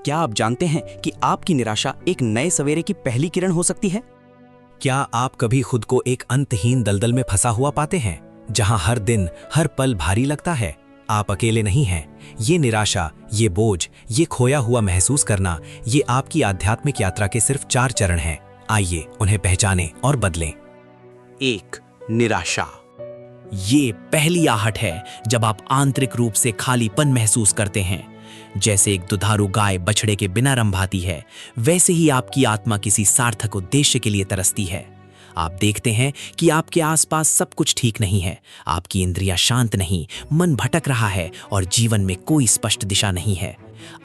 क्या आप जानते हैं कि आपकी निराशा एक नए सवेरे की पहली किरण हो सकती है? क्या आप कभी खुद को एक अंतहीन दलदल में फंसा हुआ पाते हैं, जहां हर दिन, हर पल भारी लगता है? आप अकेले नहीं हैं। ये निराशा, ये बोझ, ये खोया हुआ महसूस करना, ये आपकी आध्यात्मिक यात्रा के सिर्फ 4 चरण हैं। आइए उन्हें पहचानें और बदलें। 1. निराशा। ये पहली आहट है जब आप आंतरिक रूप से खालीपन महसूस करते हैं। जैसे एक दुधारू गाय बछड़े के बिना रंभाती है, वैसे ही आपकी आत्मा किसी सार्थक उद्देश्य के लिए तरसती है। आप देखते हैं कि आपके आसपास सब कुछ ठीक नहीं है, आपकी इंद्रियां शांत नहीं, मन भटक रहा है और जीवन में कोई स्पष्ट दिशा नहीं है।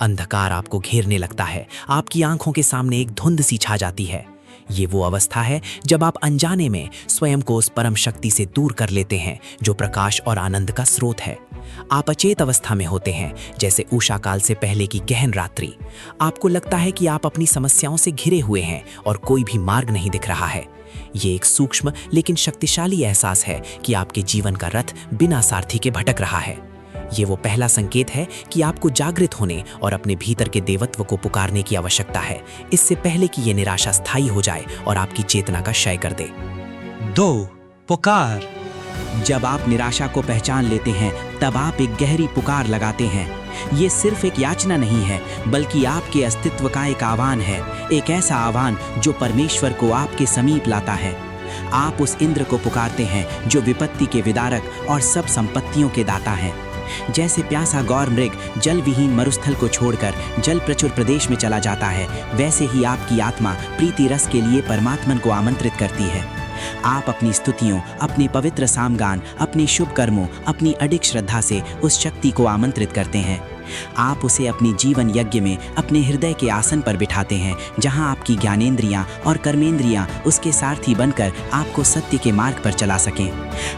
अंधकार आपको घेरने लगता है, आपकी आंखों के सामने एक धुंध सी छा जाती है। ये वो अवस्था है जब आप अनजाने में स्वयं को उस परम शक्ति से दूर कर लेते हैं जो प्रकाश और आनंद का स्रोत है। आप अचेत अवस्था में होते हैं, जैसे उषा काल से पहले की गहन रात्रि। आपको लगता है कि आप अपनी समस्याओं से घिरे हुए हैं और कोई भी मार्ग नहीं दिख रहा है। ये एक सूक्ष्म लेकिन शक्तिशाली एहसास है कि आपके जीवन का रथ बिना सारथी के भटक रहा है। ये वो पहला संकेत है कि आपको जागृत होने और अपने भीतर के देवत्व को पुकारने की आवश्यकता है, इससे पहले कि ये निराशा स्थायी हो जाए और आपकी चेतना का क्षय कर दे। 2. पुकार। जब आप निराशा को पहचान लेते हैं, तब आप एक गहरी पुकार लगाते हैं। ये सिर्फ एक याचना नहीं है, बल्कि आपके अस्तित्व का एक आह्वान है, एक ऐसा आह्वान जो परमेश्वर को आपके समीप लाता है। आप उस इंद्र को पुकारते हैं जो विपत्ति के विदारक और सब संपत्तियों के दाता हैं। जैसे प्यासा गौर मृग जल विहीन मरुस्थल को छोड़कर जल प्रचुर प्रदेश में चला जाता है, वैसे ही आपकी आत्मा प्रीति रस के लिए परमात्मन को आमंत्रित करती है। आप अपनी स्तुतियों, अपने पवित्र सामगान, अपने शुभ कर्मों, अपनी अडिग श्रद्धा से उस शक्ति को आमंत्रित करते हैं। आप उसे अपने जीवन यज्ञ में अपने हृदय के आसन पर बिठाते हैं, जहां आपकी ज्ञानेंद्रियां और कर्मेंद्रियां उसके सारथी बनकर आपको सत्य के मार्ग पर चला सकें।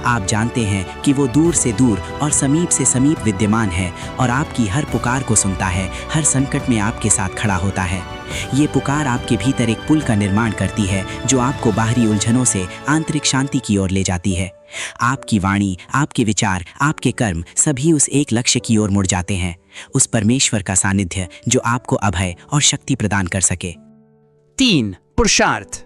आप जानते हैं कि वो दूर से दूर और समीप से समीप विद्यमान है और आपकी हर पुकार को सुनता है, हर संकट में आपके साथ खड़ा होता है। ये पुकार आपके भीतर एक पुल का निर्माण करती है जो आपको बाहरी उलझनों से आंतरिक शांति की ओर ले जाती है। आपकी वाणी, आपके विचार, आपके कर्म सभी उस एक लक्ष्य की ओर मुड़ जाते हैं, उस परमेश्वर का सानिध्य जो आपको अभय और शक्ति प्रदान कर सके। 3. पुरुषार्थ।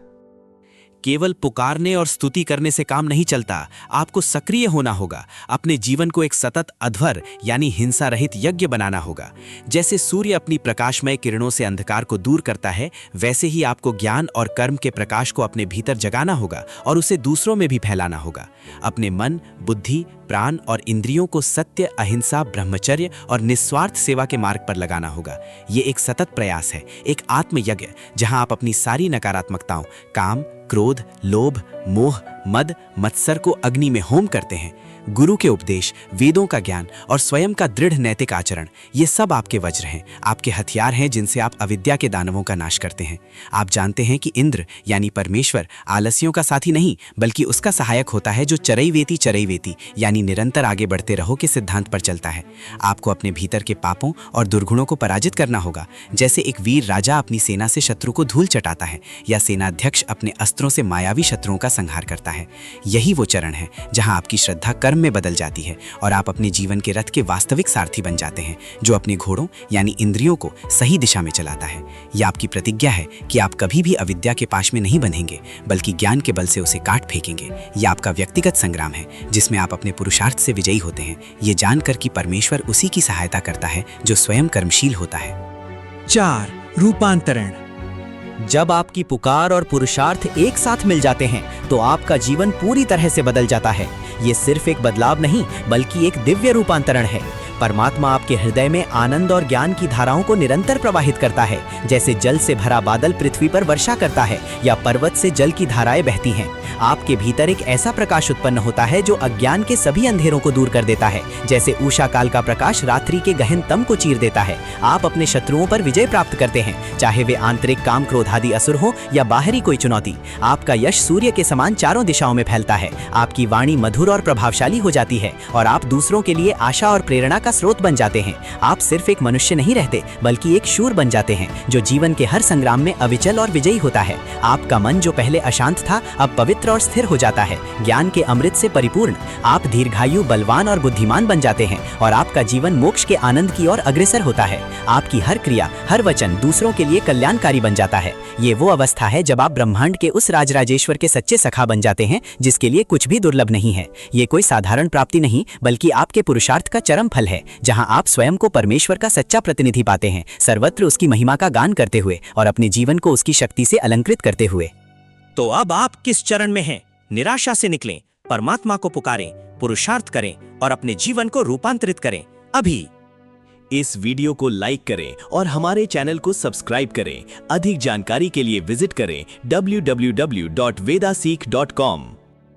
केवल पुकारने और स्तुति करने से काम नहीं चलता, आपको सक्रिय होना होगा। अपने जीवन को एक सतत अध्वर यानी हिंसा रहित यज्ञ बनाना होगा। जैसे सूर्य अपनी प्रकाशमय किरणों से अंधकार को दूर करता है, वैसे ही आपको ज्ञान और कर्म के प्रकाश को अपने भीतर जगाना होगा और उसे दूसरों में भी फैलाना होगा। अपने मन, बुद्धि, प्राण और इंद्रियों को सत्य, अहिंसा, ब्रह्मचर्य और निस्वार्थ सेवा के मार्ग पर लगाना होगा। ये एक सतत प्रयास है, एक आत्मयज्ञ, जहां आप अपनी सारी नकारात्मकताओं, काम, क्रोध, लोभ, मोह, मद, मत्सर को अग्नि में होम करते हैं। गुरु के उपदेश, वेदों का ज्ञान और स्वयं का दृढ़ नैतिक आचरण, ये सब आपके वज्र हैं, आपके हथियार हैं जिनसे आप अविद्या के दानवों का नाश करते हैं। आप जानते हैं कि इंद्र यानी परमेश्वर आलस्यों का साथी नहीं, बल्कि उसका सहायक होता है जो चरैवेती यानी निरंतर आगे बढ़ते रहो के सिद्धांत पर चलता है। आपको अपने भीतर के पापों और दुर्गुणों को पराजित करना होगा, जैसे एक वीर राजा अपनी सेना से शत्रु को धूल चटाता है या सेनाध्यक्ष अपने अस्त्रों से मायावी शत्रुओं का संहार करता है। यही वो चरण है जहां आपकी श्रद्धा कर्म में बदल जाती है और आप अपने जीवन के रथ के वास्तविक सारथी बन जाते हैं, जो अपने घोड़ों यानी इंद्रियों को सही दिशा में चलाता है। यह आपकी प्रतिज्ञा है कि आप कभी भी अविद्या के पाश में नहीं बंधेंगे, बल्कि ज्ञान के बल से उसे काट फेंकेंगे। यह आपका व्यक्तिगत संग्राम है, जिसमें आप अपने पुरुषार्थ से विजयी होते हैं, ये जानकर कि परमेश्वर उसी की सहायता करता है जो स्वयं कर्मशील होता है। 4. रूपांतरण। जब आपकी पुकार और पुरुषार्थ एक साथ मिल जाते हैं, तो आपका जीवन पूरी तरह से बदल जाता है। ये सिर्फ एक बदलाव नहीं, बल्कि एक दिव्य रूपांतरण है। परमात्मा आपके हृदय में आनंद और ज्ञान की धाराओं को निरंतर प्रवाहित करता है, जैसे जल से भरा बादल पृथ्वी पर वर्षा करता है या पर्वत से जल की धाराएं बहती हैं। आपके भीतर एक ऐसा प्रकाश उत्पन्न होता है जो अज्ञान के सभी अंधेरों को दूर कर देता है, जैसे उषा काल का प्रकाश रात्रि के गहन तम को चीर देता है। आप अपने शत्रुओं पर विजय प्राप्त करते हैं, चाहे वे आंतरिक काम क्रोध आदि असुर हो या बाहरी कोई चुनौती। आपका यश सूर्य के समान चारों दिशाओं में फैलता है। आपकी वाणी मधुर और प्रभावशाली हो जाती है और आप दूसरों के लिए आशा और प्रेरणा का स्रोत बन जाते हैं। आप सिर्फ एक मनुष्य नहीं रहते, बल्कि एक शूर बन जाते हैं जो जीवन के हर संग्राम में अविचल और विजयी होता है। आपका मन जो पहले अशांत था, अब पवित्र और स्थिर हो जाता है, ज्ञान के अमृत से परिपूर्ण। आप दीर्घायु, बलवान और बुद्धिमान बन जाते हैं और आपका जीवन मोक्ष के आनंद की ओर अग्रसर होता है। आपकी हर क्रिया, हर वचन दूसरों के लिए कल्याणकारी बन जाता है। ये वो अवस्था है जब आप ब्रह्मांड के उस राजराजेश्वर के सच्चे सखा बन जाते हैं जिसके लिए कुछ भी दुर्लभ नहीं है। ये कोई साधारण प्राप्ति नहीं, बल्कि आपके पुरुषार्थ का चरम फल है, जहां आप स्वयं को परमेश्वर का सच्चा प्रतिनिधि पाते हैं, सर्वत्र उसकी महिमा का गान करते हुए और अपने जीवन को उसकी शक्ति से अलंकृत करते हुए। तो अब आप किस चरण में हैं? निराशा से निकलें, परमात्मा को पुकारें, पुरुषार्थ करें और अपने जीवन को रूपांतरित करें अभी। इस वीडियो को लाइक करें और हमारे चैनल को सब्सक्राइब करें। अधिक जानकारी के लिए विजिट करें www.vedaseek.com।